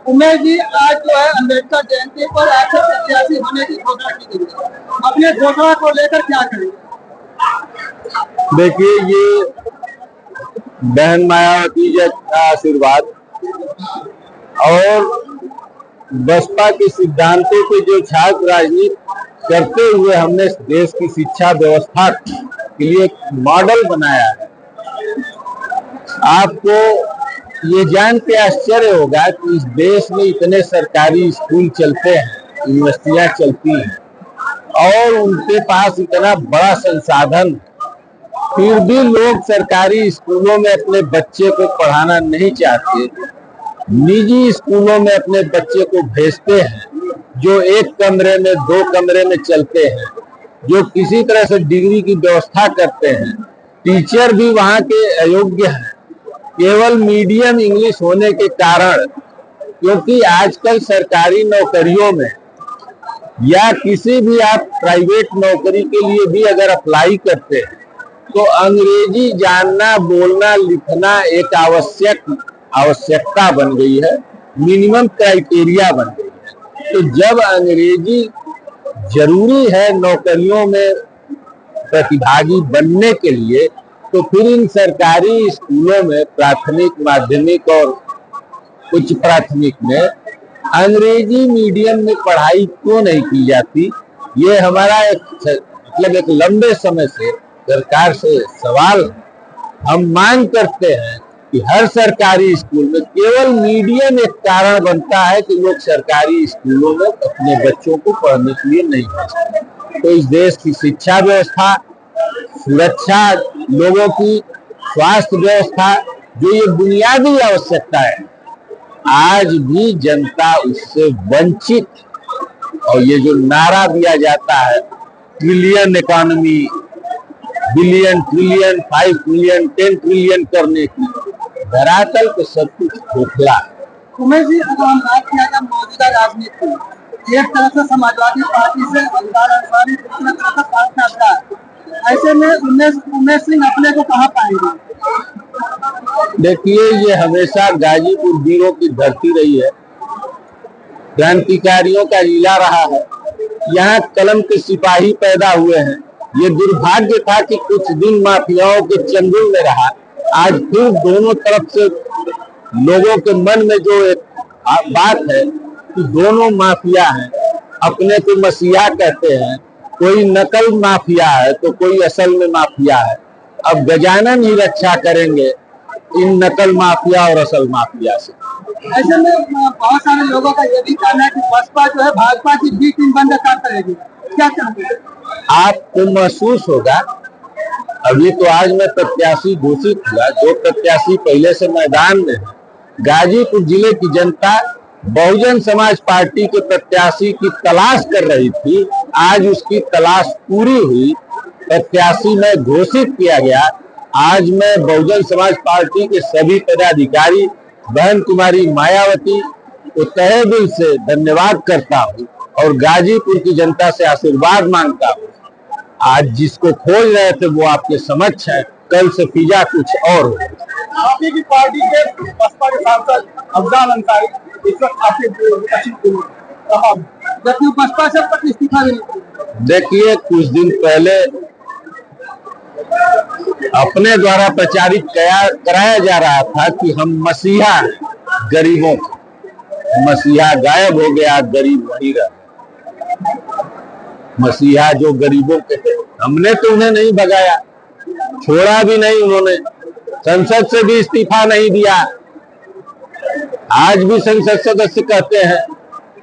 उमेश जी, आज जो है अम्बेडकर जयंती पर आपसे प्रत्याशी होने की घोषणा की गई है। अपने घोषणा को लेकर क्या करेंगे? देखिए, ये बहन मायावती जी का आशीर्वाद और बसपा के सिद्धांतों के जो छात्र राजनीति करते हुए हमने देश की शिक्षा व्यवस्था के लिए एक मॉडल बनाया है। आपको ये जान के आश्चर्य होगा कि इस देश में इतने सरकारी स्कूल चलते हैं, यूनिवर्सिटियां चलती हैं और उनके पास इतना बड़ा संसाधन, फिर भी लोग सरकारी स्कूलों में अपने बच्चे को पढ़ाना नहीं चाहते, निजी स्कूलों में अपने बच्चे को भेजते हैं जो एक कमरे में, दो कमरे में चलते हैं, जो किसी तरह से डिग्री की व्यवस्था करते हैं। टीचर भी वहां के अयोग्य हैं केवल मीडियम इंग्लिश होने के कारण, क्योंकि आजकल सरकारी नौकरियों में या किसी भी आप प्राइवेट नौकरी के लिए भी अगर अप्लाई करते हैं तो अंग्रेजी जानना, बोलना, लिखना एक आवश्यकता बन गई है, मिनिमम क्राइटेरिया बन गई है। तो जब अंग्रेजी जरूरी है नौकरियों में प्रतिभागी बनने के लिए, तो फिर इन सरकारी स्कूलों में प्राथमिक, माध्यमिक और उच्च प्राथमिक में अंग्रेजी मीडियम में पढ़ाई क्यों नहीं की जाती? ये हमारा एक लंबे समय से सरकार से सवाल है। हम मांग करते हैं कि हर सरकारी स्कूल में केवल मीडियम एक कारण बनता है कि लोग सरकारी स्कूलों में अपने बच्चों को पढ़ने के लिए नहीं भेजते। तो इस देश की शिक्षा व्यवस्था, सुरक्षा, लोगों की स्वास्थ्य व्यवस्था, जो ये बुनियादी आवश्यकता है, आज भी जनता उससे वंचित। और ये जो नारा दिया जाता है trillion economy, billion, trillion, 5 trillion, 10 trillion करने की, धरातल पे सब कुछ खोखला है। उमेश जी, अगर हम बात किया जाए मौजूदा राजनीति में, एक तरफ से समाजवादी पार्टी से अंसारी, दूसरी तरफ से भारत नाट्य, ऐसे में उमेश सिंह अपने को कहाँ पाएंगे? देखिए, ये हमेशा गाजीपुर वीरों की धरती रही है, क्रांतिकारियों का जिला रहा है। यहाँ कलम के सिपाही पैदा हुए हैं। ये दुर्भाग्य था कि कुछ दिन माफियाओं के चंगुल में रहा। आज फिर दोनों तरफ से लोगों के मन में जो एक बात है कि दोनों माफिया हैं, अपने को मसीहा कहते हैं, कोई नकल माफिया है तो कोई असल में माफिया है। अब गजानन ही रक्षा करेंगे इन नकल माफिया और असल माफिया से। ऐसे में बहुत सारे लोगों का ये भी कहना है कि बसपा जो है भाजपा की बी टीम बंद कर करेगी, क्या कहेंगे? आपको महसूस होगा, अभी तो आज मैं प्रत्याशी घोषित हुआ, जो प्रत्याशी पहले से मैदान में है, गाजीपुर जिले की जनता बहुजन समाज पार्टी के प्रत्याशी की तलाश कर रही थी। आज उसकी तलाश पूरी हुई, प्रत्याशी में घोषित किया गया। आज मैं बहुजन समाज पार्टी के सभी पदाधिकारी, बहन कुमारी मायावती को तहे दिल से धन्यवाद करता हूँ और गाजीपुर की जनता से आशीर्वाद मांगता हूँ। आज जिसको खोज रहे थे वो आपके समक्ष है, कल से फिजा कुछ और हो। आपकी की पार्टी के बसपा के सांसद अफजाल अंसारी इस वक्त आपके जबकि बसपा से इस्तीफा देने। देखिए, कुछ दिन पहले अपने द्वारा प्रचारित कराया जा रहा था कि हम मसीहा हैं गरीबों का। मसीहा गायब हो गया, गरीब वही रहा। मसीहा जो गरीबों के थे, हमने तो उन्हें नहीं भगाया, छोड़ा भी नहीं, उन्होंने संसद से भी इस्तीफा नहीं दिया। आज भी संसद सदस्य कहते हैं।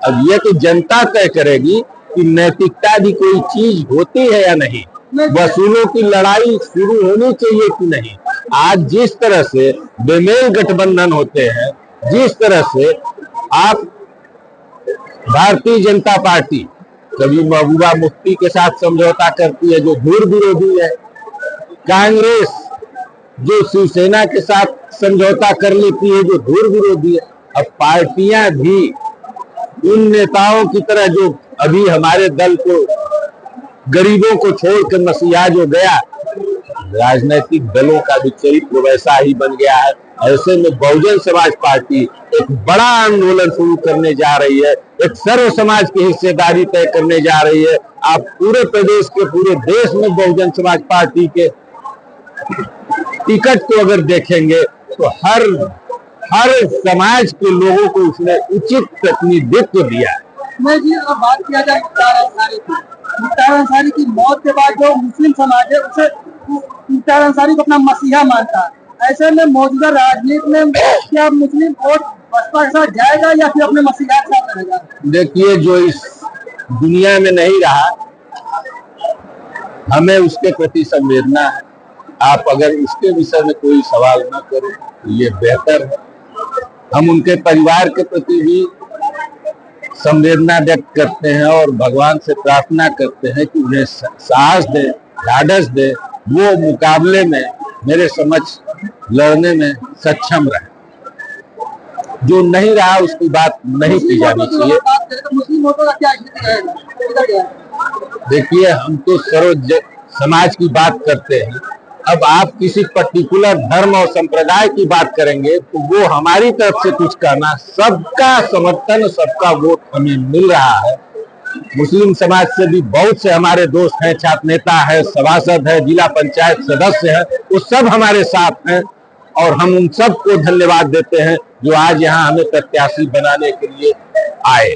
अब ये तो जनता तय करेगी कि नैतिकता भी कोई चीज होती है या नहीं, वसूलों की लड़ाई शुरू होनी चाहिए कि नहीं। आज जिस तरह से बेमेल गठबंधन होते हैं, जिस तरह से आप भारतीय जनता पार्टी कभी महबूबा मुफ्ती के साथ समझौता करती है जो धुर विरोधी है, कांग्रेस जो शिवसेना के साथ समझौता कर लेती है जो धुर विरोधी है, अब पार्टियां भी उन नेताओं की तरह जो अभी हमारे दल को, गरीबों को छोड़ कर मसीहा जो गया, राजनीतिक दलों का भी चरित्र वैसा ही बन गया है। ऐसे में बहुजन समाज पार्टी एक बड़ा आंदोलन शुरू करने जा रही है, एक सर्व समाज की हिस्सेदारी तय करने जा रही है। आप पूरे प्रदेश के, पूरे देश में बहुजन समाज पार्टी के टिकट को अगर देखेंगे तो हर समाज के लोगों को उसने उचित प्रतिनिधित्व दिया है। मैं जी अगर बात किया जाए मुख्तार अंसारी की, मुख्तार अंसारी की मौत के बाद जो मुस्लिम समाज है उसे मुख्तार अंसारी को अपना मसीहा मानता है। ऐसे में मौजूदा राजनीति में क्या मुस्लिम वोट बसपा के साथ जाएगा या फिर अपने मसीहा के साथ रहेगा? देखिए, जो इस दुनिया में नहीं रहा, हमें उसके प्रति संवेदना है। आप अगर उसके विषय में कोई सवाल न करें तो ये बेहतर है। हम उनके परिवार के प्रति भी संवेदना व्यक्त करते हैं और भगवान से प्रार्थना करते हैं कि उन्हें साहस दे, ढाढ़स दे, वो मुकाबले में मेरे समझ लड़ने में सक्षम रहे। जो नहीं रहा उसकी बात नहीं की जानी चाहिए। मुस्लिम वोटों का क्या स्थिति रहेगा? देखिए, हम तो सर्व समाज की बात करते हैं। अब आप किसी पर्टिकुलर धर्म और संप्रदाय की बात करेंगे तो वो हमारी तरफ से कुछ कहना, सबका समर्थन, सबका वोट हमें मिल रहा है। मुस्लिम समाज से भी बहुत से हमारे दोस्त हैं, छात्र नेता है, सभासद है, जिला पंचायत सदस्य है, वो सब हमारे साथ हैं और हम उन सबको धन्यवाद देते हैं जो आज यहाँ हमें प्रत्याशी बनाने के लिए आए।